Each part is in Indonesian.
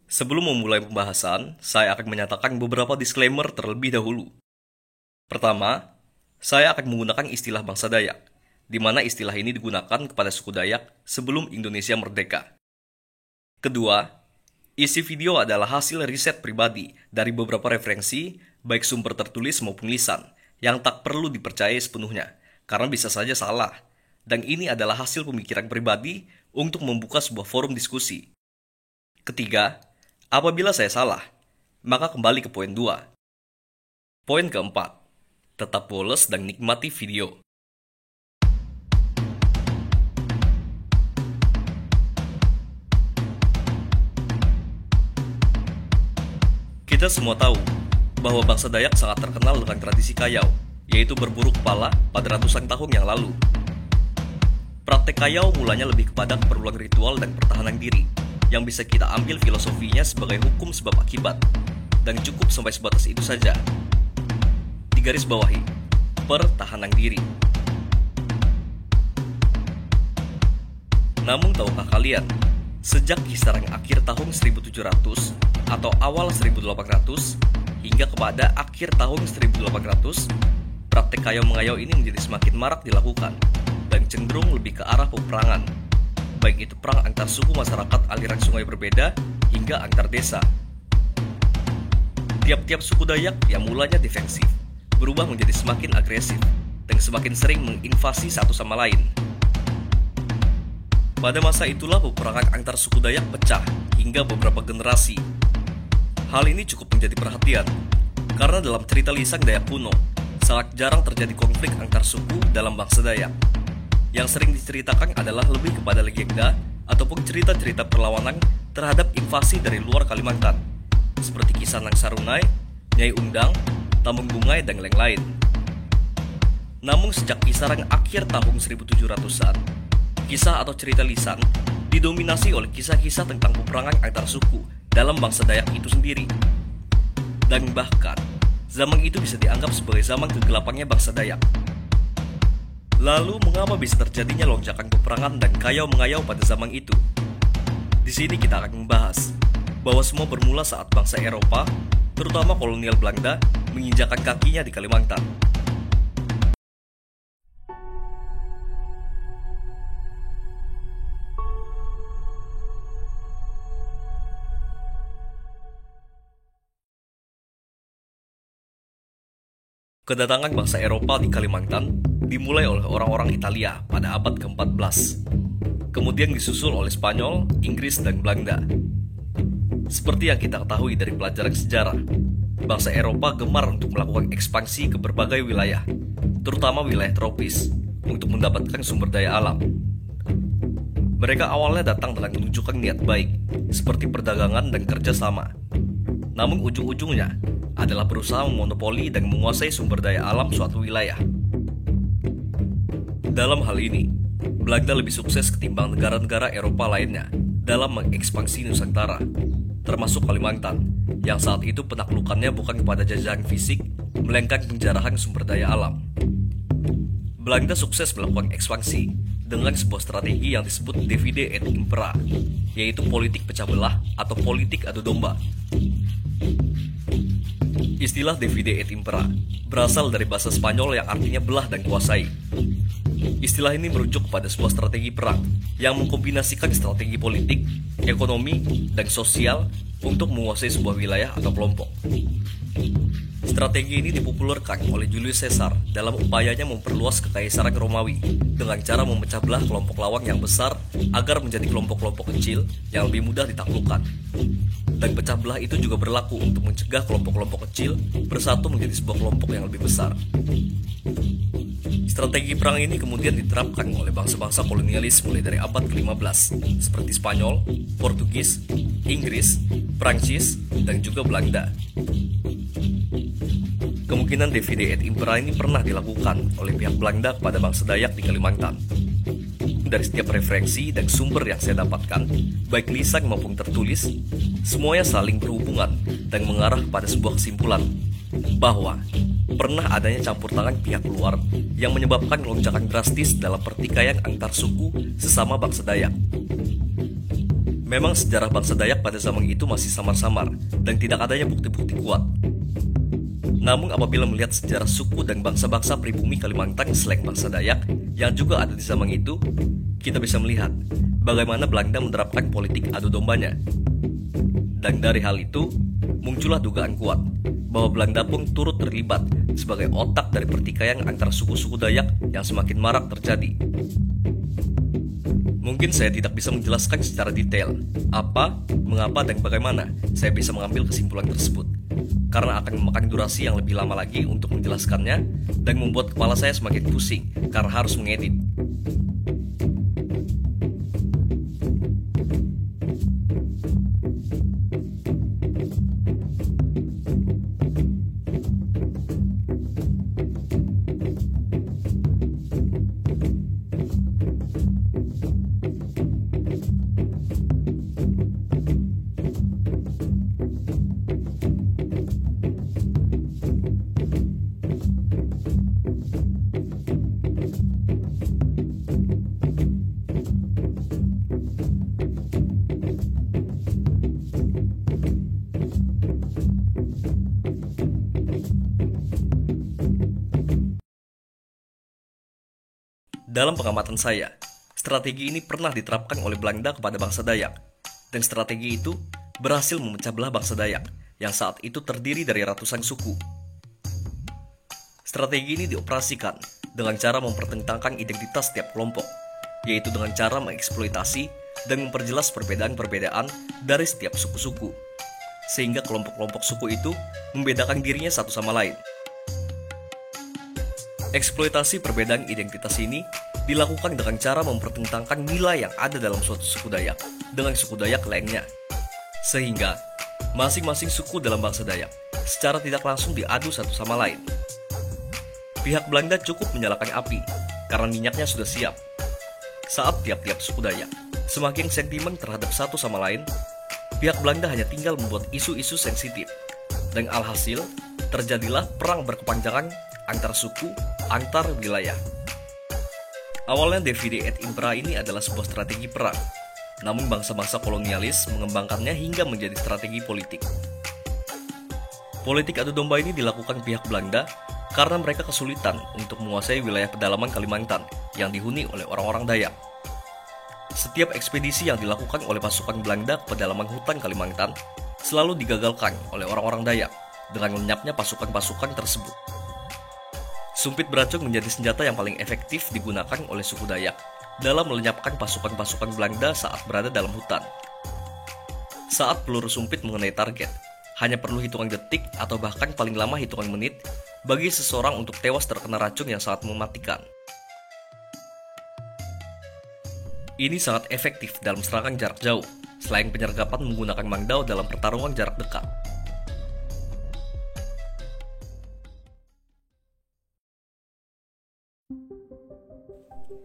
Sebelum memulai pembahasan, saya akan menyatakan beberapa disclaimer terlebih dahulu. Pertama, saya akan menggunakan istilah bangsa Dayak, di mana istilah ini digunakan kepada suku Dayak sebelum Indonesia merdeka. Kedua, isi video adalah hasil riset pribadi dari beberapa referensi, baik sumber tertulis maupun lisan, yang tak perlu dipercayai sepenuhnya, karena bisa saja salah. Dan ini adalah hasil pemikiran pribadi untuk membuka sebuah forum diskusi. Ketiga, apabila saya salah, maka kembali ke poin 2. Poin keempat, tetap boles dan nikmati video. Kita semua tahu bahwa bangsa Dayak sangat terkenal dengan tradisi kayau, yaitu berburu kepala pada ratusan tahun yang lalu. Praktek kayau mulanya lebih kepada keperluan ritual dan pertahanan diri, yang bisa kita ambil filosofinya sebagai hukum sebab akibat, dan cukup sampai sebatas itu saja. Digaris bawahi, pertahanan diri. Namun tahukah kalian, sejak kisaran akhir tahun 1700 atau awal 1800 hingga kepada akhir tahun 1800, praktek kayau-mengayau ini menjadi semakin marak dilakukan dan cenderung lebih ke arah peperangan, baik itu perang antar suku masyarakat aliran sungai berbeda hingga antar desa. Tiap-tiap suku Dayak yang mulanya defensif berubah menjadi semakin agresif dan semakin sering menginvasi satu sama lain. Pada masa itulah peperangan antar suku Dayak pecah hingga beberapa generasi. Hal ini cukup menjadi perhatian, karena dalam cerita lisan Dayak kuno, sangat jarang terjadi konflik antar suku dalam bangsa Dayak. Yang sering diceritakan adalah lebih kepada legenda ataupun cerita-cerita perlawanan terhadap invasi dari luar Kalimantan, seperti kisah Nang Sarunai, Nyai Undang, Tambung Bungai, dan lain-lain. Namun sejak kisaran akhir tahun 1700-an, kisah atau cerita lisan didominasi oleh kisah-kisah tentang peperangan antar suku dalam bangsa Dayak itu sendiri. Dan bahkan, zaman itu bisa dianggap sebagai zaman kegelapannya bangsa Dayak. Lalu, mengapa bisa terjadinya lonjakan peperangan dan kayau-mengayau pada zaman itu? Di sini kita akan membahas bahwa semua bermula saat bangsa Eropa, terutama kolonial Belanda, menginjakan kakinya di Kalimantan. Kedatangan bangsa Eropa di Kalimantan dimulai oleh orang-orang Italia pada abad ke-14. Kemudian disusul oleh Spanyol, Inggris, dan Belanda. Seperti yang kita ketahui dari pelajaran sejarah, bangsa Eropa gemar untuk melakukan ekspansi ke berbagai wilayah, terutama wilayah tropis, untuk mendapatkan sumber daya alam. Mereka awalnya datang dengan menunjukkan niat baik, seperti perdagangan dan kerjasama. Namun ujung-ujungnya adalah berusaha memonopoli dan menguasai sumber daya alam suatu wilayah. Dalam hal ini, Belanda lebih sukses ketimbang negara-negara Eropa lainnya dalam mengekspansi Nusantara, termasuk Kalimantan, yang saat itu penaklukannya bukan kepada jajahan fisik, melainkan penjarahan sumber daya alam. Belanda sukses melakukan ekspansi dengan sebuah strategi yang disebut divide et impera, yaitu politik pecah belah atau politik adu domba. Istilah divide et impera berasal dari bahasa Spanyol yang artinya belah dan kuasai. Istilah ini merujuk kepada sebuah strategi perang yang mengkombinasikan strategi politik, ekonomi, dan sosial untuk menguasai sebuah wilayah atau kelompok. Strategi ini dipopulerkan oleh Julius Caesar dalam upayanya memperluas kekaisaran Romawi dengan cara memecah belah kelompok lawan yang besar agar menjadi kelompok-kelompok kecil yang lebih mudah ditaklukkan. Dan pecah belah itu juga berlaku untuk mencegah kelompok-kelompok kecil bersatu menjadi sebuah kelompok yang lebih besar. Strategi perang ini kemudian diterapkan oleh bangsa-bangsa kolonialis mulai dari abad ke-15, seperti Spanyol, Portugis, Inggris, Prancis, dan juga Belanda. Kemungkinan divide et impera ini pernah dilakukan oleh pihak Belanda kepada bangsa Dayak di Kalimantan. Dari setiap referensi dan sumber yang saya dapatkan, baik lisan maupun tertulis, semuanya saling berhubungan dan mengarah pada sebuah kesimpulan bahwa pernah adanya campur tangan pihak luar yang menyebabkan lonjakan drastis dalam pertikaian antar suku sesama bangsa Dayak. Memang sejarah bangsa Dayak pada zaman itu masih samar-samar dan tidak adanya bukti-bukti kuat. Namun apabila melihat sejarah suku dan bangsa-bangsa pribumi Kalimantan selain bangsa Dayak yang juga ada di zaman itu, kita bisa melihat bagaimana Belanda menerapkan politik adu dombanya. Dan dari hal itu, muncullah dugaan kuat bahwa Belanda pun turut terlibat sebagai otak dari pertikaian antara suku-suku Dayak yang semakin marak terjadi. Mungkin saya tidak bisa menjelaskan secara detail apa, mengapa, dan bagaimana saya bisa mengambil kesimpulan tersebut, karena akan memakan durasi yang lebih lama lagi untuk menjelaskannya dan membuat kepala saya semakin pusing karena harus mengedit. Dalam pengamatan saya, strategi ini pernah diterapkan oleh Belanda kepada bangsa Dayak, dan strategi itu berhasil memecah belah bangsa Dayak yang saat itu terdiri dari ratusan suku. Strategi ini dioperasikan dengan cara mempertentangkan identitas setiap kelompok, yaitu dengan cara mengeksploitasi dan memperjelas perbedaan-perbedaan dari setiap suku-suku, sehingga kelompok-kelompok suku itu membedakan dirinya satu sama lain. Eksploitasi perbedaan identitas ini dilakukan dengan cara mempertentangkan nilai yang ada dalam suatu suku Dayak dengan suku Dayak lainnya, sehingga masing-masing suku dalam bangsa Dayak secara tidak langsung diadu satu sama lain. Pihak Belanda cukup menyalakan api karena minyaknya sudah siap. Saat tiap-tiap suku Dayak semakin sentimen terhadap satu sama lain, pihak Belanda hanya tinggal membuat isu-isu sensitif, dan alhasil terjadilah perang berkepanjangan antar suku, antar wilayah. Awalnya Divide et Impera ini adalah sebuah strategi perang, namun bangsa-bangsa kolonialis mengembangkannya hingga menjadi strategi politik. Politik adu domba ini dilakukan pihak Belanda karena mereka kesulitan untuk menguasai wilayah pedalaman Kalimantan yang dihuni oleh orang-orang Dayak. Setiap ekspedisi yang dilakukan oleh pasukan Belanda ke pedalaman hutan Kalimantan selalu digagalkan oleh orang-orang Dayak dengan lenyapnya pasukan-pasukan tersebut. Sumpit beracun menjadi senjata yang paling efektif digunakan oleh suku Dayak dalam melenyapkan pasukan-pasukan Belanda saat berada dalam hutan. Saat peluru sumpit mengenai target, hanya perlu hitungan detik atau bahkan paling lama hitungan menit bagi seseorang untuk tewas terkena racun yang sangat mematikan. Ini sangat efektif dalam serangan jarak jauh, selain penyergapan menggunakan mangdao dalam pertarungan jarak dekat.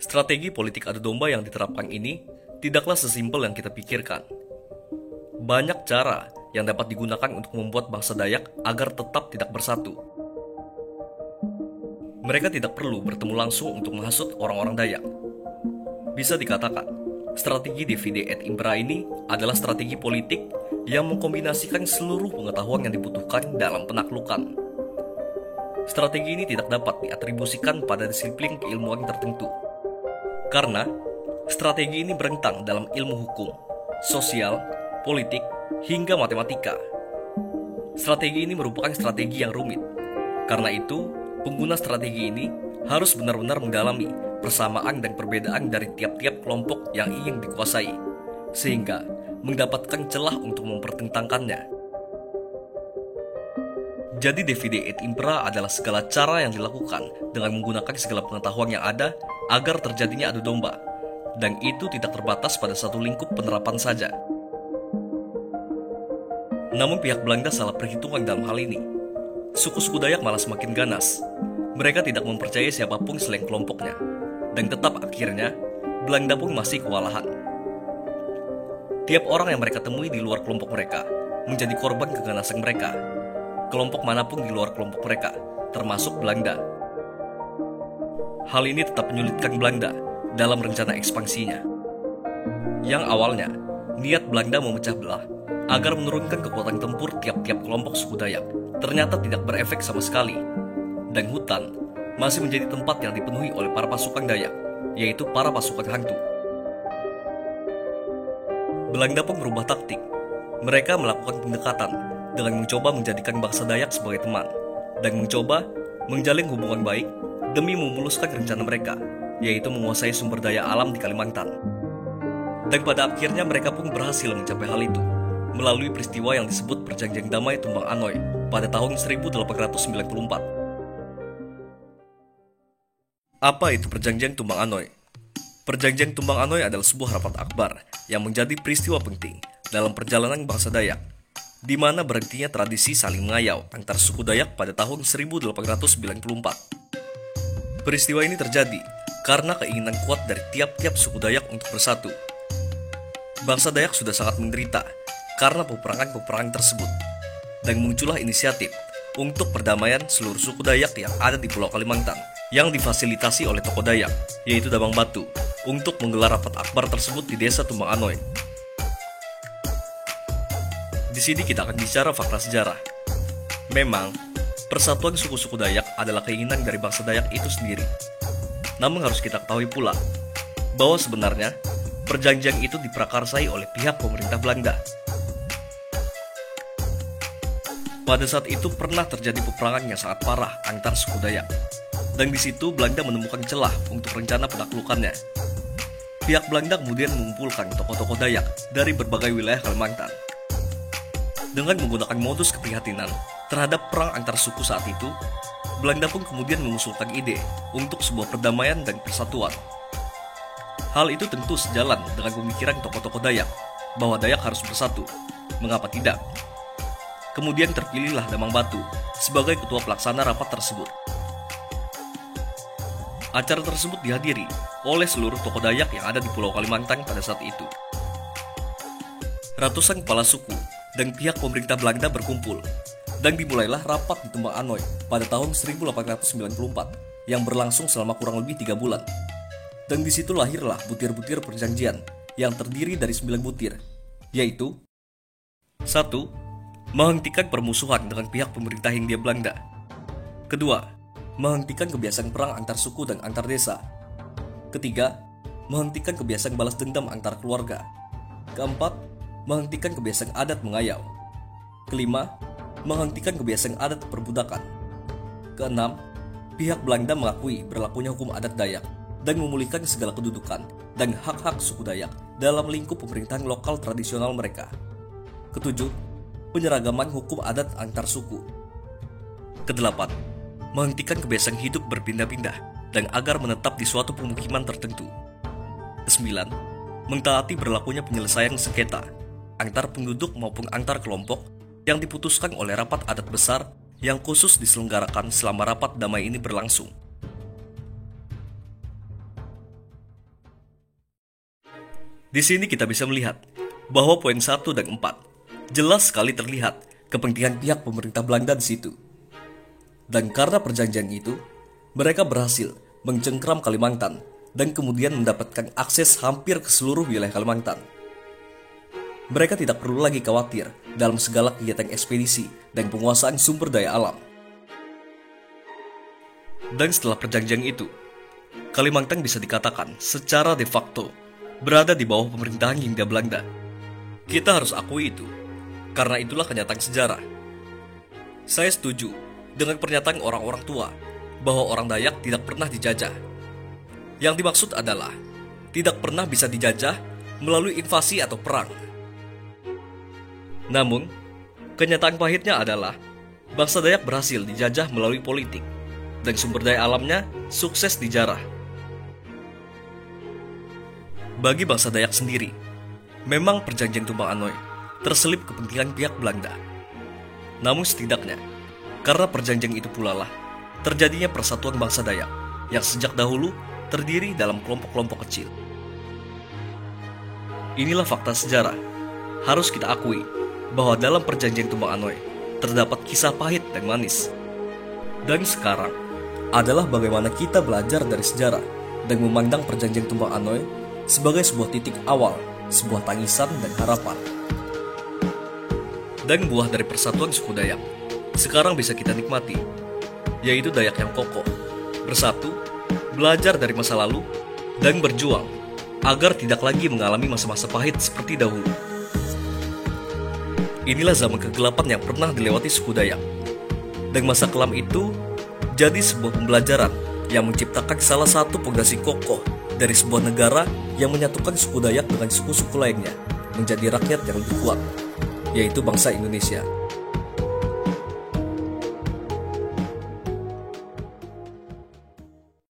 Strategi politik adu domba yang diterapkan ini tidaklah sesimpel yang kita pikirkan. Banyak cara yang dapat digunakan untuk membuat bangsa Dayak agar tetap tidak bersatu. Mereka tidak perlu bertemu langsung untuk menghasut orang-orang Dayak. Bisa dikatakan, strategi Divide et Impera ini adalah strategi politik yang mengkombinasikan seluruh pengetahuan yang dibutuhkan dalam penaklukan. Strategi ini tidak dapat diatribusikan pada disiplin keilmuan tertentu, karena strategi ini berentang dalam ilmu hukum, sosial, politik, hingga matematika. Strategi ini merupakan strategi yang rumit. Karena itu, pengguna strategi ini harus benar-benar mendalami persamaan dan perbedaan dari tiap-tiap kelompok yang ingin dikuasai, sehingga mendapatkan celah untuk mempertentangkannya. Jadi Divide et Impera adalah segala cara yang dilakukan dengan menggunakan segala pengetahuan yang ada agar terjadinya adu domba, dan itu tidak terbatas pada satu lingkup penerapan saja. Namun pihak Belanda salah perhitungan dalam hal ini. Suku-suku Dayak malah semakin ganas. Mereka tidak mempercayai siapapun selain kelompoknya, dan tetap akhirnya Belanda pun masih kewalahan. Tiap orang yang mereka temui di luar kelompok mereka menjadi korban keganasan mereka. Kelompok manapun di luar kelompok mereka, termasuk Belanda. Hal ini tetap menyulitkan Belanda dalam rencana ekspansinya. Yang awalnya niat Belanda memecah belah agar menurunkan kekuatan tempur tiap-tiap kelompok suku Dayak ternyata tidak berefek sama sekali. Dan hutan masih menjadi tempat yang dipenuhi oleh para pasukan Dayak, yaitu para pasukan hantu. Belanda pun merubah taktik. Mereka melakukan pendekatan dengan mencoba menjadikan bangsa Dayak sebagai teman dan mencoba menjalin hubungan baik demi memuluskan rencana mereka, yaitu menguasai sumber daya alam di Kalimantan. Dan pada akhirnya mereka pun berhasil mencapai hal itu melalui peristiwa yang disebut Perjanjian Damai Tumbang Anoy pada tahun 1894. Apa itu Perjanjian Tumbang Anoy? Perjanjian Tumbang Anoy adalah sebuah rapat akbar yang menjadi peristiwa penting dalam perjalanan bangsa Dayak, di mana berhentinya tradisi saling mengayau antar suku Dayak pada tahun 1894. Peristiwa ini terjadi karena keinginan kuat dari tiap-tiap suku Dayak untuk bersatu. Bangsa Dayak sudah sangat menderita karena peperangan-peperangan tersebut, dan muncullah inisiatif untuk perdamaian seluruh suku Dayak yang ada di Pulau Kalimantan, yang difasilitasi oleh tokoh Dayak, yaitu Damang Batu, untuk menggelar rapat akbar tersebut di desa Tumbang Anoy. Di sini kita akan bicara fakta sejarah. Memang, persatuan suku-suku Dayak adalah keinginan dari bangsa Dayak itu sendiri. Namun harus kita ketahui pula bahwa sebenarnya perjanjian itu diprakarsai oleh pihak pemerintah Belanda. Pada saat itu pernah terjadi peperangan yang sangat parah antar suku Dayak, dan di situ Belanda menemukan celah untuk rencana penaklukannya. Pihak Belanda kemudian mengumpulkan tokoh-tokoh Dayak dari berbagai wilayah Kalimantan. Dengan menggunakan modus keprihatinan terhadap perang antar suku saat itu, Belanda pun kemudian mengusulkan ide untuk sebuah perdamaian dan persatuan. Hal itu tentu sejalan dengan pemikiran tokoh-tokoh Dayak bahwa Dayak harus bersatu. Mengapa tidak? Kemudian terpilihlah Damang Batu sebagai ketua pelaksana rapat tersebut. Acara tersebut dihadiri oleh seluruh tokoh Dayak yang ada di Pulau Kalimantan pada saat itu. Ratusan kepala suku dan pihak pemerintah Belanda berkumpul, dan dimulailah rapat di Tumbang Anoy pada tahun 1894 yang berlangsung selama kurang lebih 3 bulan. Dan di situ lahirlah butir-butir perjanjian yang terdiri dari 9 butir, yaitu 1. Menghentikan permusuhan dengan pihak pemerintah Hindia Belanda. 2. Menghentikan kebiasaan perang antar suku dan antar desa. 3. Menghentikan kebiasaan balas dendam antar keluarga. 4. Menghentikan kebiasaan adat mengayau. 5. Menghentikan kebiasaan adat perbudakan. 6. Pihak Belanda mengakui berlakunya hukum adat Dayak dan memulihkan segala kedudukan dan hak-hak suku Dayak dalam lingkup pemerintahan lokal tradisional mereka. 7. Penyeragaman hukum adat antar suku. 8. Menghentikan kebiasaan hidup berpindah-pindah dan agar menetap di suatu pemukiman tertentu. 9. Mentaati berlakunya penyelesaian sengketa antar penduduk maupun antar kelompok yang diputuskan oleh rapat adat besar yang khusus diselenggarakan selama rapat damai ini berlangsung. Di sini kita bisa melihat bahwa poin 1 dan 4 jelas sekali terlihat kepentingan pihak pemerintah Belanda di situ. Dan karena perjanjian itu, mereka berhasil mencengkram Kalimantan dan kemudian mendapatkan akses hampir ke seluruh wilayah Kalimantan. Mereka tidak perlu lagi khawatir dalam segala kegiatan ekspedisi dan penguasaan sumber daya alam. Dan setelah perjanjian itu, Kalimantan bisa dikatakan secara de facto berada di bawah pemerintahan Hindia Belanda. Kita harus akui itu. Karena itulah kenyataan sejarah. Saya setuju dengan pernyataan orang-orang tua bahwa orang Dayak tidak pernah dijajah. Yang dimaksud adalah tidak pernah bisa dijajah melalui invasi atau perang. Namun, kenyataan pahitnya adalah bangsa Dayak berhasil dijajah melalui politik dan sumber daya alamnya sukses dijarah. Bagi bangsa Dayak sendiri, memang perjanjian Tumbang Anoy terselip kepentingan pihak Belanda. Namun setidaknya, karena perjanjian itu pula lah terjadinya persatuan bangsa Dayak yang sejak dahulu terdiri dalam kelompok-kelompok kecil. Inilah fakta sejarah. Harus kita akui bahwa dalam perjanjian Tumbang Anoy terdapat kisah pahit dan manis. Dan sekarang adalah bagaimana kita belajar dari sejarah dan memandang perjanjian Tumbang Anoy sebagai sebuah titik awal sebuah tangisan dan harapan. Dan buah dari persatuan suku Dayak sekarang bisa kita nikmati, yaitu Dayak yang kokoh, bersatu, belajar dari masa lalu, dan berjuang agar tidak lagi mengalami masa-masa pahit seperti dahulu. Inilah zaman kegelapan yang pernah dilewati suku Dayak, dan masa kelam itu jadi sebuah pembelajaran yang menciptakan salah satu fondasi kokoh dari sebuah negara yang menyatukan suku Dayak dengan suku-suku lainnya menjadi rakyat yang lebih kuat, yaitu bangsa Indonesia.